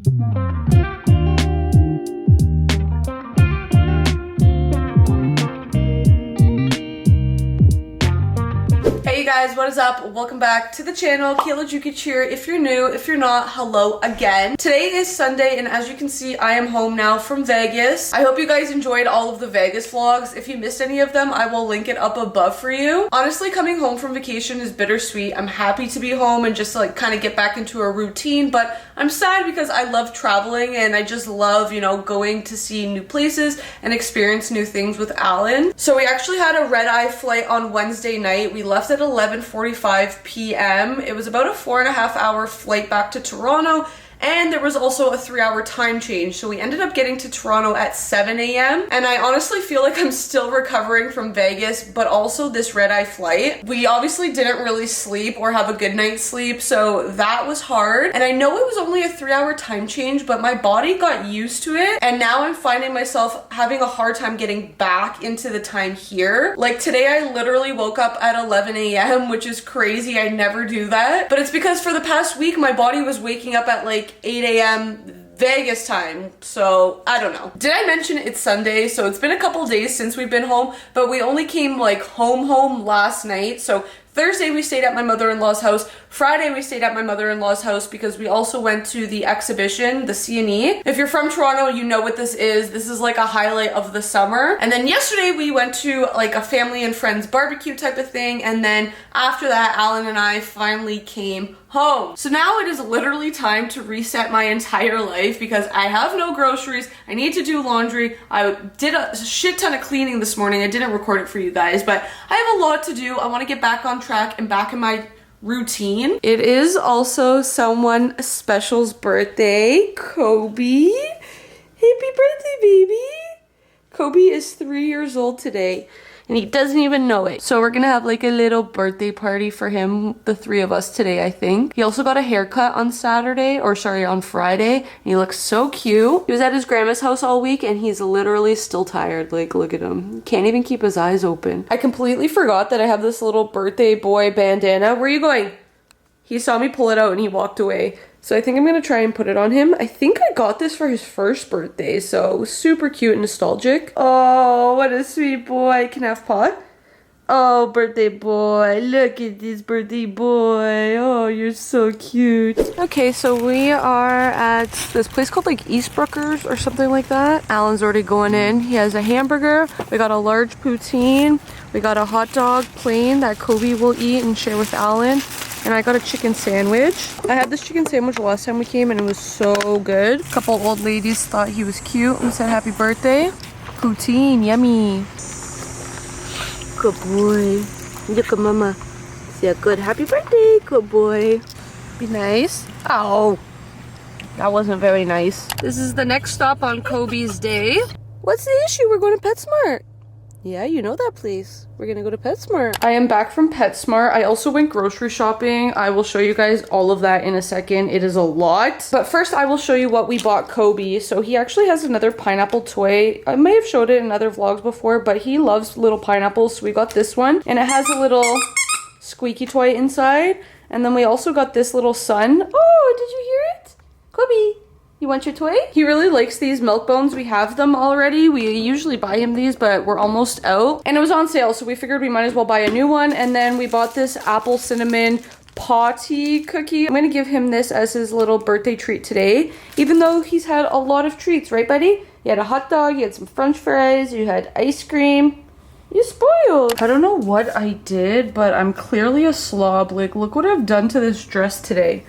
Hey guys, what is up? Welcome back to the channel. Kayla Jukic here. If you're new, if you're not, hello again. Today is Sunday, and as you can see, I am home now from Vegas. I hope you guys enjoyed all of the Vegas vlogs. If you missed any of them, I will link it up above for you. Honestly, coming home from vacation is bittersweet. I'm happy to be home and just like kind of get back into a routine, but I'm sad because I love traveling and I just love, you know, going to see new places and experience new things with Alan. So we actually had a red-eye flight on Wednesday night. We left at 11:45 p.m. It was about a 4.5 hour flight back to Toronto, and there was also a 3-hour time change. So we ended up getting to Toronto at 7 a.m. And I honestly feel like I'm still recovering from Vegas, but also this red-eye flight. We obviously didn't really sleep or have a good night's sleep, so that was hard. And I know it was only a 3-hour time change, but my body got used to it. And now I'm finding myself having a hard time getting back into the time here. Like today, I literally woke up at 11 a.m., which is crazy. I never do that. But it's because for the past week, my body was waking up at like 8 a.m. Vegas time, so I don't know. Did I mention it's Sunday? So it's been a couple days since we've been home, but we only came like home last night. So Thursday we stayed at my mother-in-law's house. Friday we stayed at my mother-in-law's house because we also went to the exhibition, the C&E. If you're from Toronto, you know what this is. This is like a highlight of the summer. And then yesterday we went to like a family and friends barbecue type of thing. And then after that, Alan and I finally came home. So now it is literally time to reset my entire life because I have no groceries. I need to do laundry. I did a shit ton of cleaning this morning. I didn't record it for you guys, but I have a lot to do. I want to get back on track and back in my routine. It is also someone special's birthday, Kobe. Happy birthday, baby. Kobe is 3 years old today, and he doesn't even know it. So we're gonna have like a little birthday party for him, the three of us today, I think. He also got a haircut on on Friday, and he looks so cute. He was at his grandma's house all week, and he's literally still tired. Like, look at him. He can't even keep his eyes open. I completely forgot that I have this little birthday boy bandana. Where are you going? He saw me pull it out and he walked away. So I think I'm gonna try and put it on him. I think I got this for his first birthday, so super cute and nostalgic. Oh, what a sweet boy. Can I have pot? Oh, birthday boy. Look at this birthday boy. Oh, you're so cute. Okay, so we are at this place called like Eastbrookers or something like that. Alan's already going in. He has a hamburger. We got a large poutine. We got a hot dog plain that Kobe will eat and share with Alan. And I got a chicken sandwich. I had this chicken sandwich last time we came and it was so good. A couple old ladies thought he was cute and said happy birthday. Poutine, yummy. Good boy. Look at mama. Say good happy birthday, good boy. Be nice. Oh, that wasn't very nice. This is the next stop on Kobe's day. What's the issue? We're going to PetSmart. Yeah, you know that place. We're gonna go to PetSmart. I am back from PetSmart. I also went grocery shopping. I will show you guys all of that in a second. It is a lot. But first, I will show you what we bought Kobe. So he actually has another pineapple toy. I may have showed it in other vlogs before, but he loves little pineapples. So we got this one. And it has a little squeaky toy inside. And then we also got this little sun. Oh, did you hear it? Kobe. You want your toy? He really likes these milk bones. We have them already. We usually buy him these, but we're almost out. And it was on sale, so we figured we might as well buy a new one. And then we bought this apple cinnamon potty cookie. I'm gonna give him this as his little birthday treat today, even though he's had a lot of treats, right, buddy? You had a hot dog, you had some french fries, you had ice cream. You spoiled. I don't know what I did, but I'm clearly a slob. Like, look what I've done to this dress today.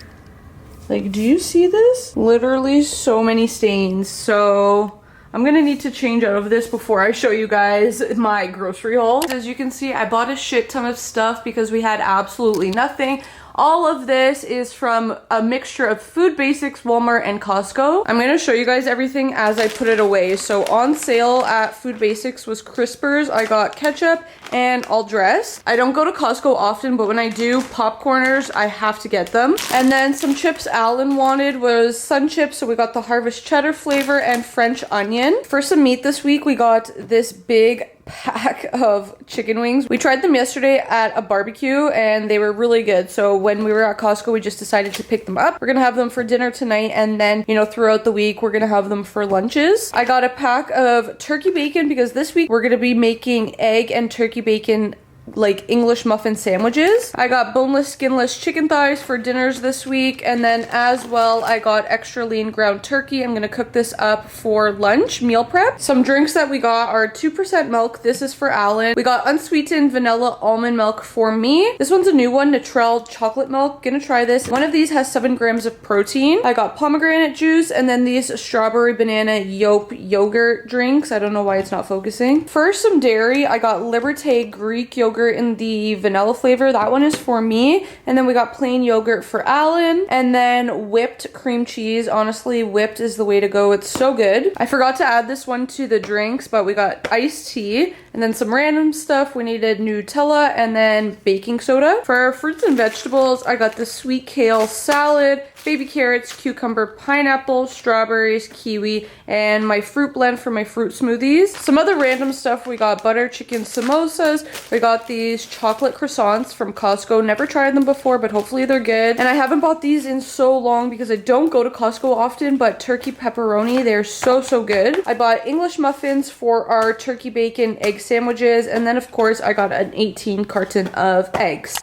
Like, do you see this? Literally so many stains. So I'm gonna need to change out of this before I show you guys my grocery haul. As you can see, I bought a shit ton of stuff because we had absolutely nothing. All of this is from a mixture of Food Basics, Walmart, and Costco. I'm gonna show you guys everything as I put it away. So on sale at Food Basics was Crispers. I got ketchup and all dressed. I don't go to Costco often, but when I do, popcorners, I have to get them. And then some chips Alan wanted was Sun Chips, so we got the Harvest Cheddar flavor and French onion. For some meat this week, we got this big pack of chicken wings. We tried them yesterday at a barbecue and they were really good. So when we were at Costco, we just decided to pick them up. We're gonna have them for dinner tonight, and then, you know, throughout the week, we're gonna have them for lunches. I got a pack of turkey bacon because this week we're gonna be making egg and turkey bacon like English muffin sandwiches. I got boneless, skinless chicken thighs for dinners this week, and then as well I got extra lean ground turkey. I'm gonna cook this up for lunch, meal prep. Some drinks that we got are 2% milk. This is for Alan. We got unsweetened vanilla almond milk for me. This one's a new one, Nutrell chocolate milk. Gonna try this. One of these has 7 grams of protein. I got pomegranate juice, and then these strawberry banana yogurt drinks. I don't know why it's not focusing. For some dairy, I got Liberté Greek yogurt in the vanilla flavor. That one is for me. And then we got plain yogurt for Alan, and then whipped cream cheese. Honestly, whipped is the way to go. It's so good. I forgot to add this one to the drinks, but we got iced tea and then some random stuff. We needed Nutella and then baking soda. For our fruits and vegetables, I got the sweet kale salad, baby carrots, cucumber, pineapple, strawberries, kiwi, and my fruit blend for my fruit smoothies. Some other random stuff, we got butter chicken samosas. We got these chocolate croissants from Costco. Never tried them before, but hopefully they're good. And I haven't bought these in so long because I don't go to Costco often, but turkey pepperoni, they're so, so good. I bought English muffins for our turkey bacon egg sandwiches, and then of course I got an 18 carton of eggs.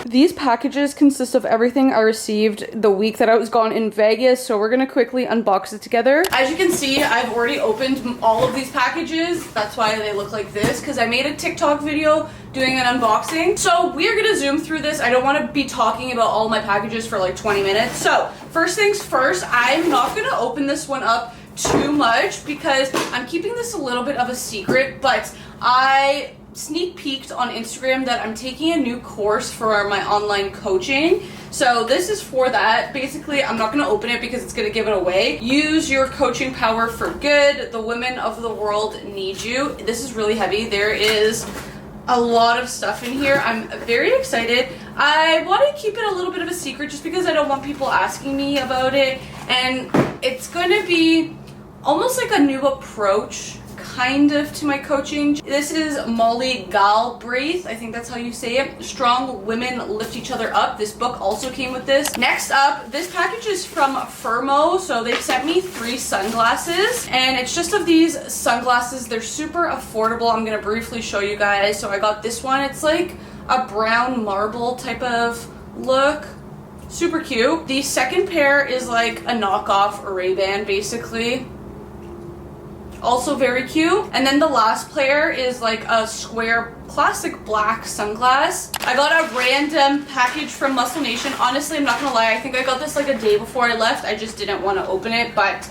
These packages consist of everything I received the week that I was gone in Vegas, so we're gonna quickly unbox it together. As you can see, I've already opened all of these packages. That's why they look like this, because I made a TikTok video doing an unboxing. So we're gonna zoom through this. I don't want to be talking about all my packages for like 20 minutes. So first things first, I'm not gonna open this one up too much because I'm keeping this a little bit of a secret, but I sneak peeked on Instagram that I'm taking a new course for my online coaching. So this is for that. Basically, I'm not going to open it because it's going to give it away. Use your coaching power for good. The women of the world need you. This is really heavy. There is a lot of stuff in here. I'm very excited. I want to keep it a little bit of a secret just because I don't want people asking me about it. And it's going to be almost like a new approach kind of to my coaching. This is Molly Galbraith, I think that's how you say it. Strong Women Lift Each Other Up. This book also came with this. Next up, this package is from Firmo. So they've sent me 3 sunglasses, and it's just of these sunglasses. They're super affordable. I'm gonna briefly show you guys. So I got this one. It's like a brown marble type of look. Super cute. The second pair is like a knockoff Ray-Ban basically. Also very cute. And then the last pair is like a square classic black sunglass. I got a random package from Muscle Nation. Honestly, I'm not gonna lie, I think I got this like a day before I left. I just didn't want to open it, but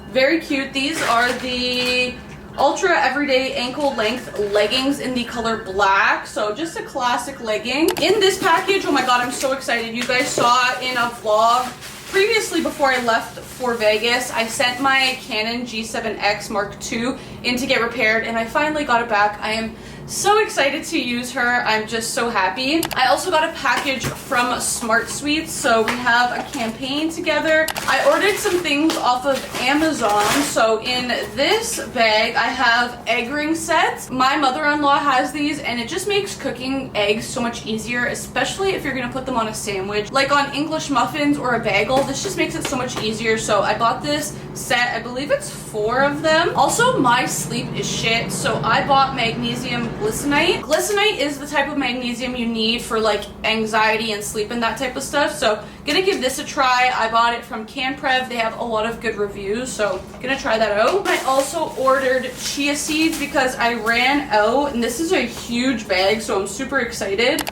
very cute. These are the ultra everyday ankle length leggings in the color black. So just a classic legging. In this package, oh my god, I'm so excited. You guys saw in a vlog previously before I left for Vegas, I sent my Canon G7X Mark II in to get repaired, and I finally got it back. I am so excited to use her. I'm just so happy. I also got a package from Smart Sweets, so we have a campaign together. I ordered some things off of Amazon. So in this bag, I have egg ring sets. My mother-in-law has these, and it just makes cooking eggs so much easier, especially if you're gonna put them on a sandwich. Like on English muffins or a bagel, this just makes it so much easier. So I bought this set. I believe it's 4 of them. Also, my sleep is shit, so I bought magnesium glycinite. Glycinite is the type of magnesium you need for like anxiety and sleep and that type of stuff. So gonna give this a try. I bought it from CanPrev. They have a lot of good reviews, so gonna try that out. I also ordered chia seeds because I ran out, and this is a huge bag, so I'm super excited.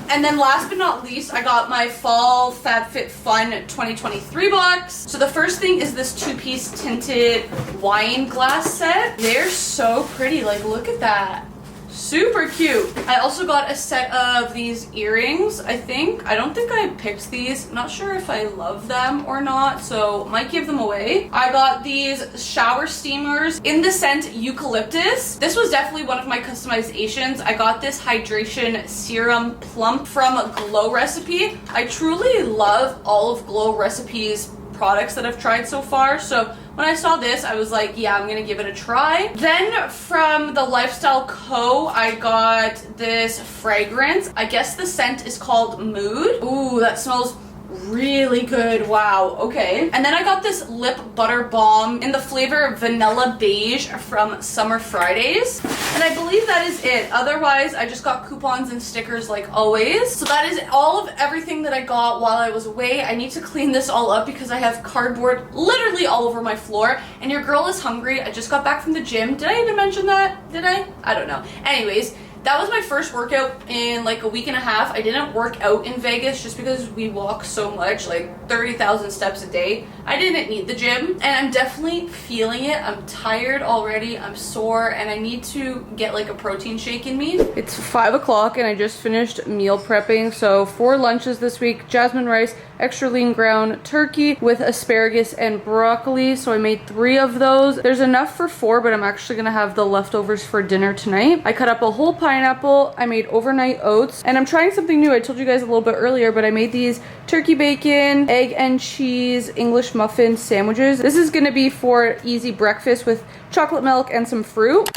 And then last but not least, I got my fall FabFitFun 2023 box. So the first thing is this 2-piece tinted wine glass set. They're so pretty, like look at that. Super cute. I also got a set of these earrings, I think. I don't think I picked these. Not sure if I love them or not, so might give them away. I got these shower steamers in the scent eucalyptus. This was definitely one of my customizations. I got this hydration serum plump from Glow Recipe. I truly love all of Glow Recipe's products that I've tried so far, so when I saw this I was like, yeah, I'm gonna give it a try. Then from the Lifestyle Co, I got this fragrance. I guess the scent is called Mood. Ooh, that smells really good. Wow, okay. And then I got this lip butter balm in the flavor vanilla beige from Summer Fridays, and I believe that is it. Otherwise I just got coupons and stickers like always. So that is all of everything that I got while I was away. I need to clean this all up because I have cardboard literally all over my floor, and your girl is hungry. I just got back from the gym. Did I even mention that? Did I don't know. Anyways, that was my first workout in like a week and a half. I didn't work out in Vegas just because we walk so much, like 30,000 steps a day. I didn't need the gym, and I'm definitely feeling it. I'm tired already, I'm sore, and I need to get like a protein shake in me. It's 5 o'clock and I just finished meal prepping. So 4 lunches this week: jasmine rice, extra lean ground turkey with asparagus and broccoli. So I made 3 of those. There's enough for 4, but I'm actually gonna have the leftovers for dinner tonight. I cut up a whole pineapple. I made overnight oats, and I'm trying something new. I told you guys a little bit earlier, but I made these turkey bacon, egg and cheese English muffin sandwiches. This is gonna be for easy breakfast with chocolate milk and some fruit.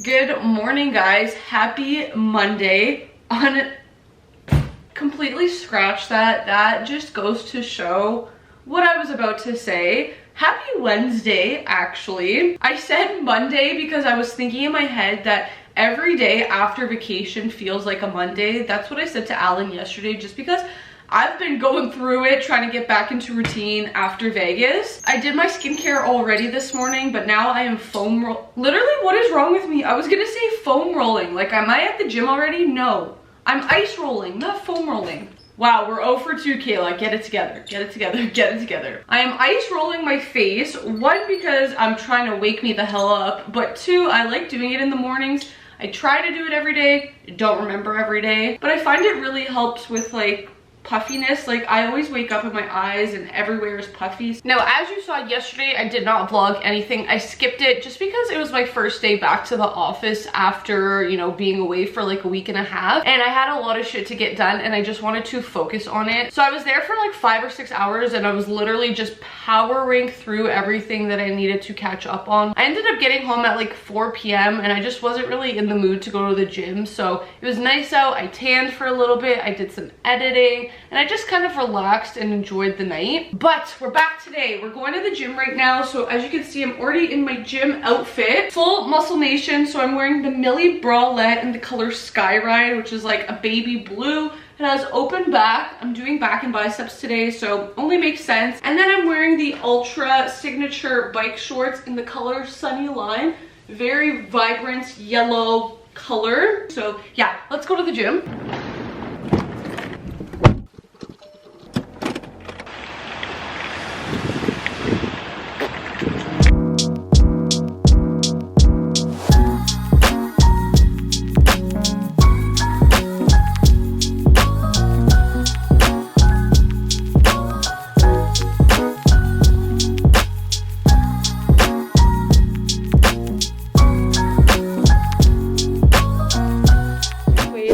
Good morning, guys. Happy Monday. Completely scratch that. That just goes to show what I was about to say. Happy Wednesday, actually. I said Monday because I was thinking in my head that every day after vacation feels like a Monday. That's what I said to Alan yesterday, just because I've been going through it, trying to get back into routine after Vegas. I did my skincare already this morning, but now I am foam roll. Literally, what is wrong with me? I was gonna say foam rolling. Like, am I at the gym already? No. I'm ice rolling, not foam rolling. Wow, we're 0 for 2, Kayla. Get it together. Get it together. Get it together. I am ice rolling my face. 1, because I'm trying to wake me the hell up. But 2, I like doing it in the mornings. I try to do it every day. I don't remember every day. But I find it really helps with like puffiness. Like, I always wake up and my eyes and everywhere is puffy. Now, as you saw yesterday, I did not vlog anything. I skipped it just because it was my first day back to the office after, you know, being away for like a week and a half, and I had a lot of shit to get done and I just wanted to focus on it. So I was there for like 5 or 6 hours, and I was literally just powering through everything that I needed to catch up on. I ended up getting home at like 4 p.m. and I just wasn't really in the mood to go to the gym, so it was nice out. I tanned for a little bit, I did some editing, and I just kind of relaxed and enjoyed the night. But we're back today. We're going to the gym right now. So as you can see, I'm already in my gym outfit, full Muscle Nation. So I'm wearing the Millie bralette in the color Sky Ride, which is like a baby blue. It has open back. I'm doing back and biceps today, so only makes sense. And then I'm wearing the Ultra Signature bike shorts in the color Sunny Lime. Very vibrant yellow color. So yeah, let's go to the gym.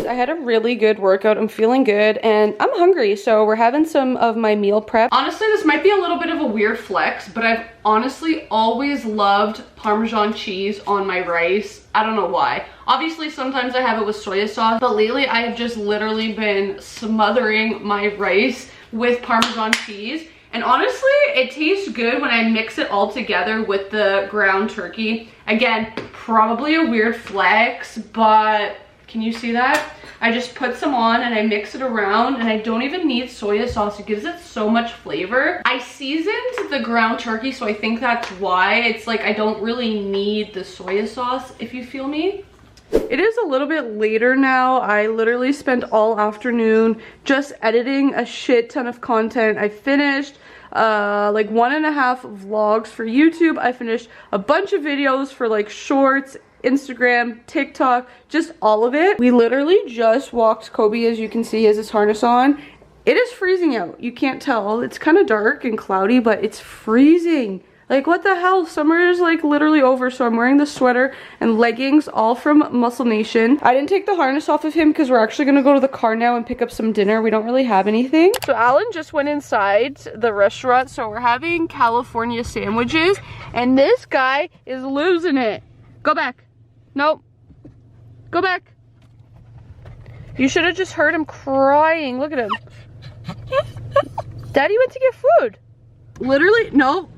I had a really good workout. I'm feeling good and I'm hungry, so we're having some of my meal prep. Honestly, this might be a little bit of a weird flex, but I've honestly always loved Parmesan cheese on my rice. I don't know why. Obviously, sometimes I have it with soy sauce, but lately I have just literally been smothering my rice with Parmesan cheese. And honestly, it tastes good when I mix it all together with the ground turkey. Again, probably a weird flex, but can you see that? I just put some on and I mix it around, and I don't even need soy sauce. It gives it so much flavor. I seasoned the ground turkey, so I think that's why. It's like I don't really need the soy sauce, if you feel me. It is a little bit later now. I literally spent all afternoon just editing a shit ton of content. I finished like 1.5 vlogs for YouTube. I finished a bunch of videos for like shorts, Instagram, TikTok, just all of it. We literally just walked Kobe. As you can see, he has his harness on. It is freezing out. You can't tell. It's kind of dark and cloudy, but it's freezing. Like, what the hell? Summer is like literally over, so I'm wearing the sweater and leggings, all from Muscle Nation. I didn't take the harness off of him because we're actually gonna go to the car now and pick up some dinner. We don't really have anything. So Alan just went inside the restaurant, so we're having California sandwiches, and this guy is losing it. Go back. Nope. Go back. You should have just heard him crying. Look at him. Daddy went to get food. Literally, nope.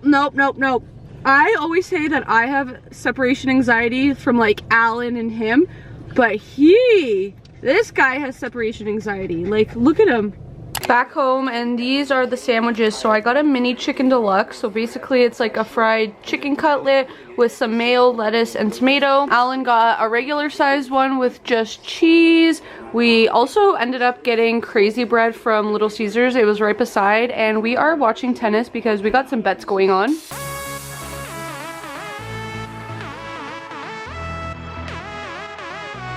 I always say that I have separation anxiety from like Alan and him, but this guy has separation anxiety. Like, look at him. Back home, and these are the sandwiches. So I got a mini chicken deluxe. So basically it's like a fried chicken cutlet with some mayo, lettuce, and tomato. Alan got a regular sized one with just cheese. We also ended up getting crazy bread from Little Caesars. It was right beside, and we are watching tennis because we got some bets going on.